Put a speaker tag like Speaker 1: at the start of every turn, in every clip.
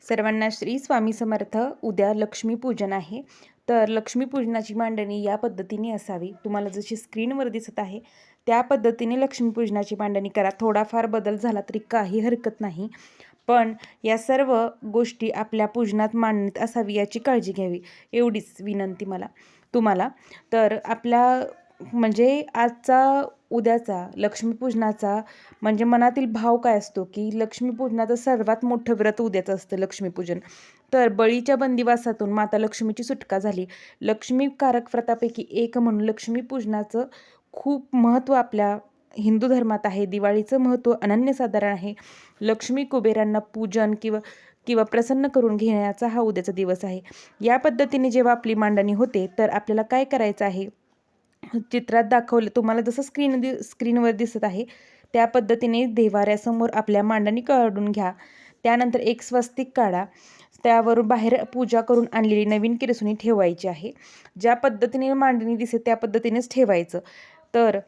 Speaker 1: सर्वांना श्री स्वामी समर्थ. उद्या लक्ष्मीपूजन आहे. तर लक्ष्मीपूजनाची मांडणी या पद्धतीने असावी. तुम्हाला जशी स्क्रीनवर दिसत आहे त्या पद्धतीने लक्ष्मीपूजनाची मांडणी करा. थोडाफार बदल झाला तरी काही हरकत नाही, पण या सर्व गोष्टी आपल्या पूजनात मांडणीत असावी याची काळजी घ्यावी, एवढीच विनंती तुम्हाला. तर आपल्या म्हणजे आजचा उद्याचा लक्ष्मीपूजनाचा म्हणजे मनातील भाव काय असतो की लक्ष्मीपूजनाचं सर्वात मोठं व्रत उद्याचं असतं लक्ष्मीपूजन. तर बळीच्या बंदिवासातून माता लक्ष्मीची सुटका झाली. लक्ष्मीकारक व्रतापैकी एक म्हणून लक्ष्मीपूजनाचं खूप महत्त्व आपल्या हिंदू धर्मात आहे. दिवाळीचं महत्त्व अनन्यसाधारण आहे. लक्ष्मी कुबेरांना पूजन किंवा किंवा प्रसन्न करून घेण्याचा हा उद्याचा दिवस आहे. या पद्धतीने जेव्हा आपली मांडणी होते तर आपल्याला काय करायचं आहे, चित्रात दाखवलं तुम्हाला जसं स्क्रीनवर दिसत आहे त्या पद्धतीने देव्हाऱ्यासमोर आपल्या मांडणी काढून घ्या. त्यानंतर एक स्वस्तिक काढा. त्यावर बाहेर पूजा करून आणलेली नवीन किरसुनी ठेवायची आहे. ज्या पद्धतीने मांडणी दिसते त्या पद्धतीनेच ठेवायचं. तर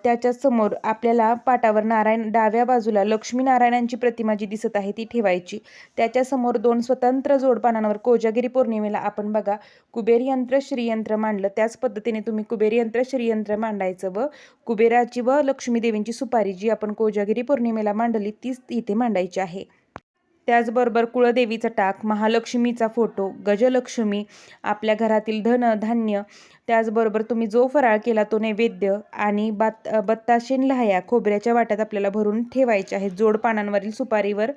Speaker 1: त्याच्यासमोर आपल्याला पाटावर डाव्या बाजूला लक्ष्मीनारायणांची प्रतिमा जी दिसत आहे ती ठेवायची. त्याच्यासमोर 2 स्वतंत्र जोडपानांवर कोजागिरी पौर्णिमेला आपण बघा कुबेर यंत्र श्रीयंत्र मांडलं, त्याच पद्धतीने तुम्ही कुबेर यंत्र श्रीयंत्र मांडायचं व कुबेराची व लक्ष्मी देवींची सुपारी जी आपण कोजागिरी पौर्णिमेला मांडली तीच इथे मांडायची आहे. त्याचबरोबर कुळदेवीचा टाक, महालक्ष्मीचा फोटो, गजलक्ष्मी, आपल्या घरातील धन धान्य, त्याचबरोबर तुम्ही जो फराळ केला तो नैवेद्य आणि बत्ताशे लाह्या खोबऱ्याच्या वाट्यात आपल्याला भरून ठेवायच्या आहेत. जोडपानांवरील सुपारीवर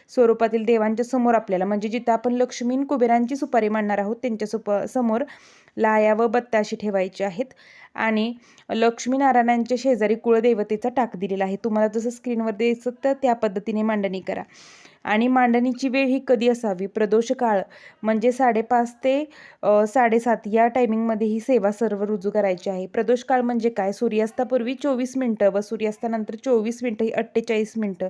Speaker 1: स्वरूपातील देवांच्या समोर आपल्याला म्हणजे जिथं आपण लक्ष्मी कुबेरांची सुपारी मांडणार आहोत त्यांच्या समोर लाह्या व बत्ताशे ठेवायचे आहेत. आणि लक्ष्मीनारायणांच्या शेजारी कुळदेवतेचा टाक दिलेला आहे. तुम्हाला जसं स्क्रीनवर दिसत तर त्या पद्धतीने मांडणी करा. आणि मांडणीची वेळ ही कधी असावी, प्रदोष काळ म्हणजे 5:30 ते 7:30 या टायमिंगमध्ये ही सेवा सर्व रुजू करायची आहे. प्रदोष काळ म्हणजे काय, सूर्यास्तापूर्वी 24 मिनटं व सूर्यास्तानंतर 24 मिनटं ही 48 मिनटं.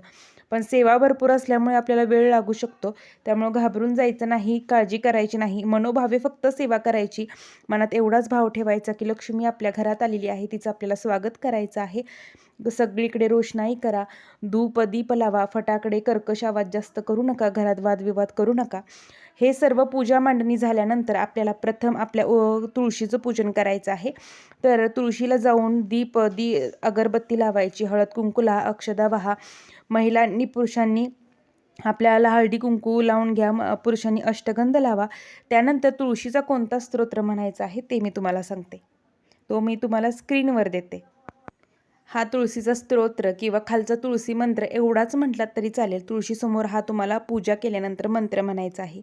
Speaker 1: पण सेवा भरपूर असल्यामुळे आपल्याला वेळ लागू शकतो, त्यामुळे घाबरून जायचं नाही, काळजी करायची नाही. मनोभावे फक्त सेवा करायची. मनात एवढाच भाव ठेवायचा की लक्ष्मी आपल्या घरात आलेली आहे, तिचं आपल्याला स्वागत करायचं आहे. सगळीकडे रोषणाई करा, धूप दीप लावा, फटाकडे कर्कश आवाज जास्त करू नका, घरात वादविवाद करू नका. हे सर्व पूजा मांडणी झाल्यानंतर आपल्याला प्रथम आपल्या तुळशीचं पूजन करायचं आहे. तर तुळशीला जाऊन अगरबत्ती लावायची, हळद कुंकू अक्षदा वाहा. महिलांनी पुरुषांनी आपल्याला हळदी कुंकू लावून घ्या, पुरुषांनी अष्टगंध लावा. त्यानंतर तुळशीचा कोणता स्तोत्र म्हणायचा आहे ते मी तुम्हाला सांगते, तो मी तुम्हाला स्क्रीनवर देते. हा तुळशीचा स्तोत्र किंवा खालचा तुळशी मंत्र एवढाच म्हटलात तरी चालेल. तुळशीसमोर हा तुम्हाला पूजा केल्यानंतर मंत्र म्हणायचा आहे.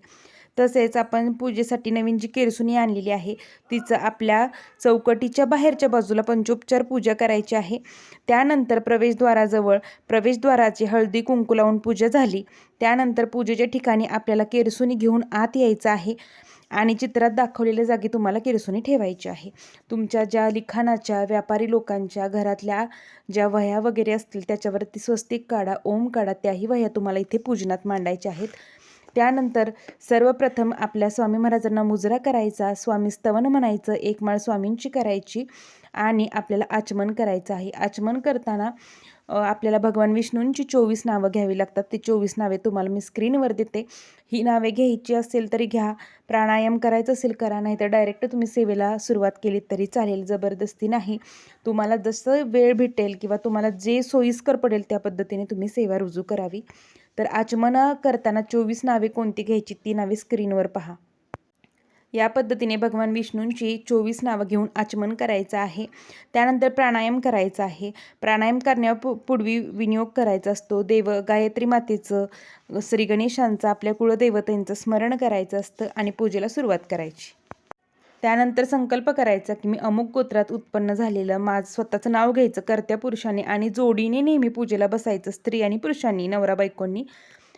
Speaker 1: तसेच आपण पूजेसाठी नवीन जी केरसुनी आणलेली आहे तिचं आपल्या चौकटीच्या बाहेरच्या बाजूला पंचोपचार पूजा करायची आहे. त्यानंतर प्रवेशद्वाराची हळदी कुंकू लावून पूजा झाली. त्यानंतर पूजेच्या ठिकाणी आपल्याला केरसुनी घेऊन आत यायचं आहे आणि चित्रात दाखवलेल्या जागी तुम्हाला किरसुनी ठेवायची आहे. तुमच्या ज्या लिखाणाच्या व्यापारी लोकांच्या घरातल्या ज्या वह्या वगैरे असतील त्याच्यावरती स्वस्तिक काढा, ओम काढा, त्याही वह्या तुम्हाला इथे पूजनात मांडायच्या आहेत. त्यानंतर सर्वप्रथम आपल्या स्वामी महाराजांना मुजरा करायचा, स्वामी स्तवन म्हणायचं, एक माळ स्वामींची करायची आणि आपल्याला आचमन करायचं आहे. आचमन करताना आपल्याला भगवान विष्णूंची 24 नावं घ्यावी लागतात. ती 24 नावे तुम्हाला मी स्क्रीनवर देते. ही नावे घ्यायची असेल तरी घ्या, प्राणायाम करायचं असेल करा, नाही तर डायरेक्ट तुम्ही सेवेला सुरुवात केली तरी चालेल, जबरदस्ती नाही. तुम्हाला जसं वेळ भेटेल किंवा तुम्हाला जे सोयीस्कर पडेल त्या पद्धतीने तुम्ही सेवा रुजू करावी. तर आचमन करताना 24 नावे कोणती घ्यायची ती नावे स्क्रीनवर पहा. या पद्धतीने भगवान विष्णूंची 24 नावं घेऊन आचमन करायचं आहे. त्यानंतर प्राणायाम करायचा आहे. प्राणायाम करण्यापूर्वी विनियोग करायचा असतो. गायत्री मातेचं, श्री गणेशांचं, आपल्या कुळदेवतेंचं स्मरण करायचं असतं आणि पूजेला सुरुवात करायची. त्यानंतर संकल्प करायचा की मी अमुक गोत्रात उत्पन्न झालेलं, माझं स्वतःचं नाव घ्यायचं कर्त्या पुरुषांनी आणि जोडीने नेहमी पूजेला बसायचं, स्त्री आणि पुरुषांनी, नवरा बायकोंनी.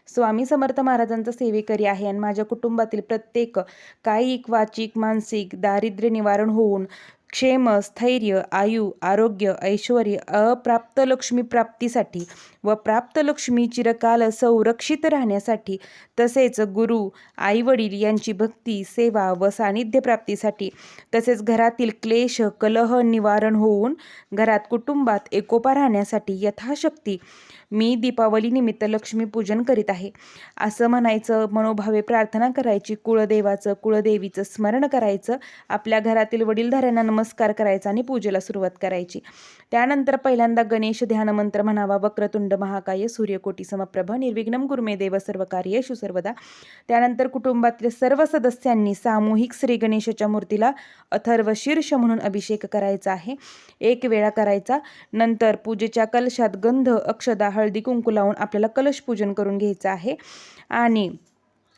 Speaker 1: स्वामी समर्थ महाराजांचा सेवेकरी आहे आणि माझ्या कुटुंबातील प्रत्येक कायिक वाचिक मानसिक दारिद्र्य निवारण होऊन क्षेम स्थैर्य आयु आरोग्य ऐश्वर अप्राप्त लक्ष्मी प्राप्तीसाठी व प्राप्त लक्ष्मी चिरकाल संरक्षित राहण्यासाठी, तसेच गुरु, आई-वडील यांची भक्ती, सेवा व सानिध्य प्राप्तीसाठी, तसेच घरातील क्लेश, कलह निवारण होऊन घरात कुटुंबात एकोपा राहण्यासाठी यथाशक्ती मी दीपावलीनिमित्त लक्ष्मीपूजन करीत आहे असं म्हणायचं, मनोभावे प्रार्थना करायची, कुळदेवाचं कुळदेवीचं स्मरण करायचं, आपल्या घरातील वडीलधाऱ्यांना नमस्कार करायचा आणि पूजेला सुरुवात करायची. त्यानंतर पहिल्यांदा गणेश ध्यान मंत्र म्हणावा. वक्रतुंड महाकाय सूर्यकोटी समप्रभ निर्विघ्नं कुरु देव सर्व कार्येषु सर्वदा. त्यानंतर कुटुंबातील सर्व सदस्यांनी सामूहिक श्री गणेशाच्या मूर्तीला अथर्व शीर्ष म्हणून अभिषेक करायचा आहे, 1 वेळा करायचा. नंतर पूजेच्या कलशात गंध, अक्षदा, हळदी कुंकू लावून आपल्याला कलश पूजन करून घ्यायचं आहे. आणि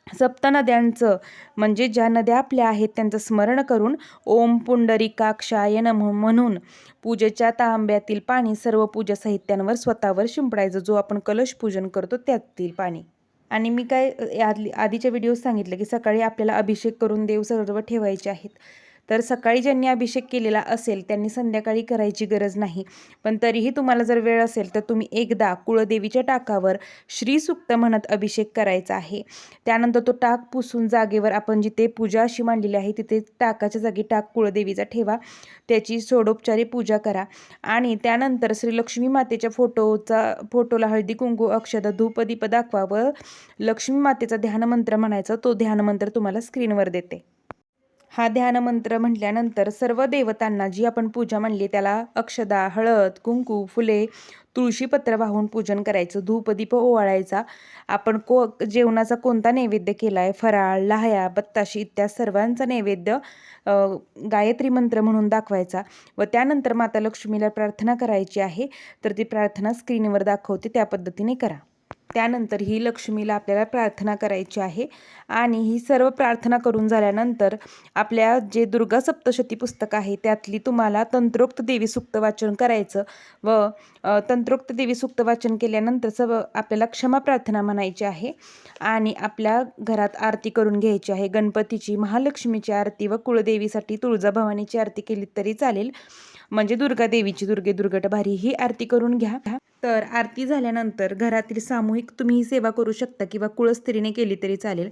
Speaker 1: सप्तनद्यांचं म्हणजे ज्या नद्या आपल्या आहेत त्यांचं स्मरण करून ओम पुंडरीकाक्षाय नमः म्हणून पूजेच्या तांब्यातील पाणी सर्व पूजा साहित्यांवर स्वतःवर शिंपडायचं, जो आपण कलश पूजन करतो त्यातील पाणी. आणि मी काय आधीच्या व्हिडिओत सांगितलं की सकाळी आपल्याला अभिषेक करून देव सर्व ठेवायचे आहेत. तर सकाळी ज्यांनी अभिषेक केलेला असेल त्यांनी संध्याकाळी करायची गरज नाही, पण तरीही तुम्हाला जर वेळ असेल तर तुम्ही एकदा कुळदेवीच्या टाकावर श्रीसूक्त म्हणत अभिषेक करायचा आहे. त्यानंतर तो टाक पुसून जागेवर आपण जिथे पूजा अशी मांडलेली आहे तिथे टाकाच्या जागी टाक कुळदेवीचा ठेवा, त्याची षोडोपचारी पूजा करा. आणि त्यानंतर श्री लक्ष्मी मातेच्या फोटोला हळदी कुंकू, अक्षदा, धूप, दीप दाखवा व लक्ष्मी मातेचा ध्यानमंत्र म्हणायचा. तो ध्यानमंत्र तुम्हाला स्क्रीनवर देते. हा ध्यानमंत्र म्हटल्यानंतर सर्व देवतांना जी आपण पूजा मांडली त्याला अक्षदा, हळद, कुंकू, फुले, तुळशीपत्र वाहून पूजन करायचं, धूपदीप ओवाळायचा. आपण जेवणाचा कोणता नैवेद्य केला आहे, फराळ, लाह्या, बत्ताशी इत्यादी सर्वांचा नैवेद्य गायत्री मंत्र म्हणून दाखवायचा व त्यानंतर माता लक्ष्मीला प्रार्थना करायची आहे. तर ती प्रार्थना स्क्रीनवर दाखवते, त्या पद्धतीने करा. त्यानंतर ही लक्ष्मीला आपल्याला प्रार्थना करायची आहे. आणि ही सर्व प्रार्थना करून झाल्यानंतर आपल्या जे दुर्गा सप्तशती पुस्तक आहे त्यातली तुम्हाला तंत्रोक्त देवी सूक्त वाचन करायचं व तंत्रोक्त देवी सूक्त वाचन केल्यानंतर सर्व आपल्याला क्षमा प्रार्थना म्हणायची आहे. आणि आपल्या घरात आरती करून घ्यायची आहे. गणपतीची, महालक्ष्मीची आरती व कुळदेवीसाठी तुळजाभवानीची आरती केली तरी चालेल, म्हणजे दुर्गा देवीची, दुर्गे दुर्गट भारी ही आरती करून घ्या. तर आरती झाल्यानंतर घरातील सामूहिक तुम्ही ही सेवा करू शकता किंवा कुळस्त्रीने केली तरी चालेल.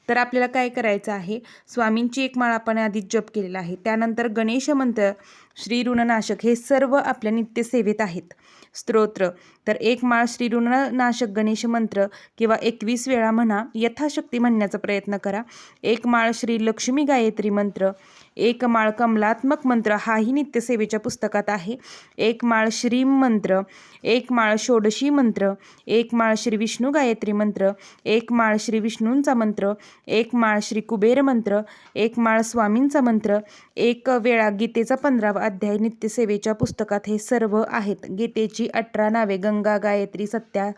Speaker 1: तर आपल्याला काय करायचं आहे, स्वामींची एक माळ आपण आधीच जप केलेला आहे. त्यानंतर गणेश मंत्र, श्री ऋणनाशक हे सर्व आपल्या नित्यसेवेत आहेत. स्तोत्र तर 1 माळ श्री ऋणनाशक गणेश मंत्र किंवा 21 वेळा म्हणा, यथाशक्ती म्हणण्याचा प्रयत्न करा. 1 माळ श्री लक्ष्मी गायत्री मंत्र, 1 माळ कमलात्मक मंत्र हाही नित्यसेवेच्या पुस्तकात आहे. 1 माळ श्रीम मंत्र, 1 माळ षोडशी मंत्र, 1 माळ श्री विष्णू गायत्री मंत्र, 1 माळ श्री विष्णूंचा मंत्र, 1 माळ श्री कुबेर मंत्र, 1 माळ स्वामींचा मंत्र, 1 वेळा गीतेचा 15वा अध्याय नित्यसेवेच्या पुस्तकात हे सर्व आहेत. गीतेची 18 नावे, गंगा, गायत्री, सत्या,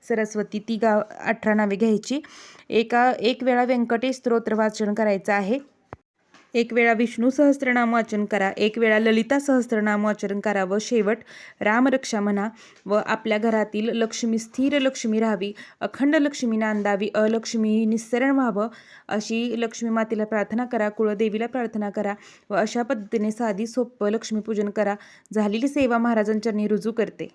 Speaker 1: सरस्वती ती 18 नावे घ्यायची. 1 वेळा व्यंकटेश स्तोत्र वाचन करायचं आहे. 1 वेळा विष्णू सहस्त्रनाम वाचन करा, 1 वेळा ललिता सहस्त्रनाम वाचन करा व शेवट रामरक्षा म्हणा. व आपल्या घरातील लक्ष्मी स्थिर लक्ष्मी राहावी, अखंड लक्ष्मी नांदावी, अलक्ष्मी निस्सरण व्हावं अशी लक्ष्मी मातेला प्रार्थना करा, कुळदेवीला प्रार्थना करा व अशा पद्धतीने साधी सोपं लक्ष्मीपूजन करा. झालेली सेवा महाराजांच्या रुजू करते.